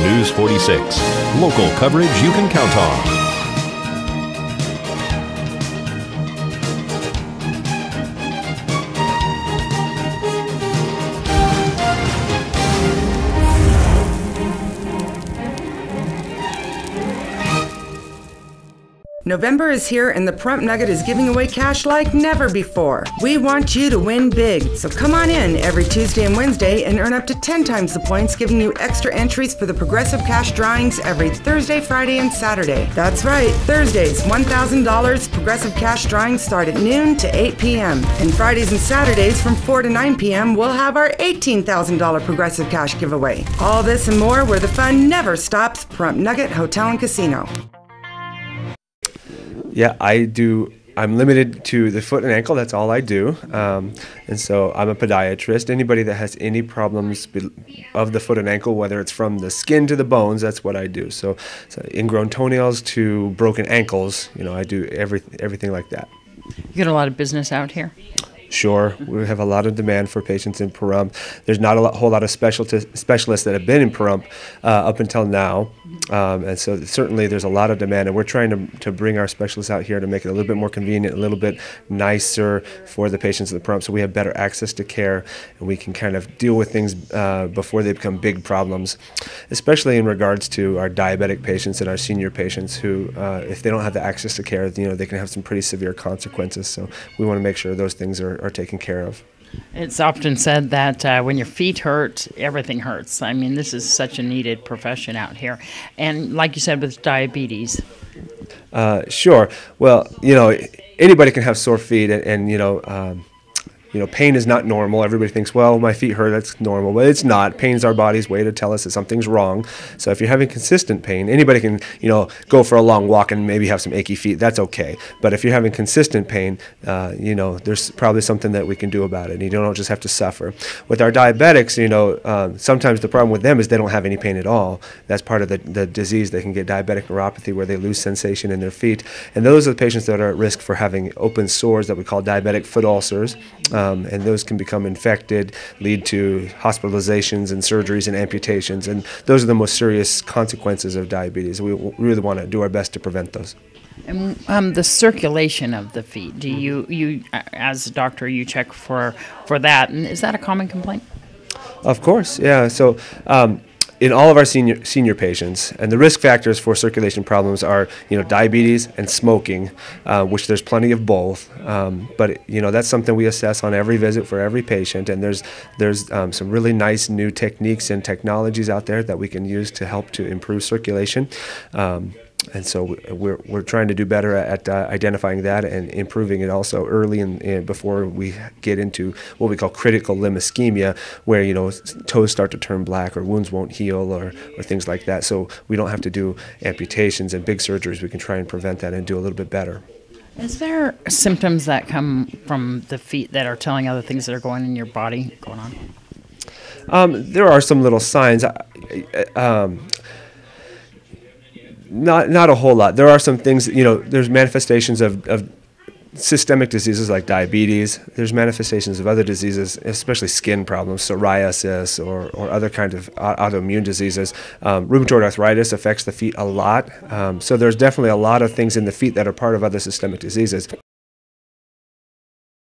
News 46. Local coverage you can count on. November is here and the Prump Nugget is giving away cash like never before. We want you to win big, so come on in every Tuesday and Wednesday and earn up to 10 times the points, giving you extra entries for the Progressive Cash drawings every Thursday, Friday, and Saturday. That's right, Thursdays, $1,000 Progressive Cash drawings start at noon to 8 p.m. And Fridays and Saturdays from 4 to 9 p.m. we'll have our $18,000 Progressive Cash giveaway. All this and more where the fun never stops. Prump Nugget Hotel and Casino. Yeah, I do. I'm limited to the foot and ankle. That's all I do. And so I'm a podiatrist. Anybody that has any problems of the foot and ankle, whether it's from the skin to the bones, that's what I do. So ingrown toenails to broken ankles, I do everything like that. You get a lot of business out here? Sure. We have a lot of demand for patients in Pahrump. There's not a whole lot of specialists that have been in Pahrump up until now. And so certainly there's a lot of demand, and we're trying to bring our specialists out here to make it a little bit more convenient, a little bit nicer for the patients at the Pahrump, so we have better access to care and we can kind of deal with things before they become big problems, especially in regards to our diabetic patients and our senior patients who, if they don't have the access to care, they can have some pretty severe consequences. So we want to make sure those things are taken care of. It's often said that when your feet hurt, everything hurts. I mean, this is such a needed profession out here. And like you said, with diabetes. Sure. Well, anybody can have sore feet, and pain is not normal. Everybody thinks, well, my feet hurt, that's normal. But it's not. Pain is our body's way to tell us that something's wrong. So if you're having consistent pain, anybody can, go for a long walk and maybe have some achy feet. That's okay. But if you're having consistent pain, there's probably something that we can do about it. You don't just have to suffer. With our diabetics, sometimes the problem with them is they don't have any pain at all. That's part of the disease. They can get diabetic neuropathy where they lose sensation in their feet. And those are the patients that are at risk for having open sores that we call diabetic foot ulcers. And those can become infected, lead to hospitalizations and surgeries and amputations. And those are the most serious consequences of diabetes. We really want to do our best to prevent those. And the circulation of the feet, do you as a doctor, you check for that? And is that a common complaint? Of course, yeah. So in all of our senior patients, and the risk factors for circulation problems are, diabetes and smoking, which there's plenty of both. But that's something we assess on every visit for every patient. And there's some really nice new techniques and technologies out there that we can use to help to improve circulation. And so we're trying to do better at identifying that and improving it also early and before we get into what we call critical limb ischemia, where toes start to turn black or wounds won't heal or things like that. So we don't have to do amputations and big surgeries. We can try and prevent that and do a little bit better. Is there symptoms that come from the feet that are telling other things that are going in your body going on? There are some little signs. Not a whole lot. There are some things, there's manifestations of systemic diseases like diabetes. There's manifestations of other diseases, especially skin problems, psoriasis or other kinds of autoimmune diseases. Rheumatoid arthritis affects the feet a lot. So there's definitely a lot of things in the feet that are part of other systemic diseases.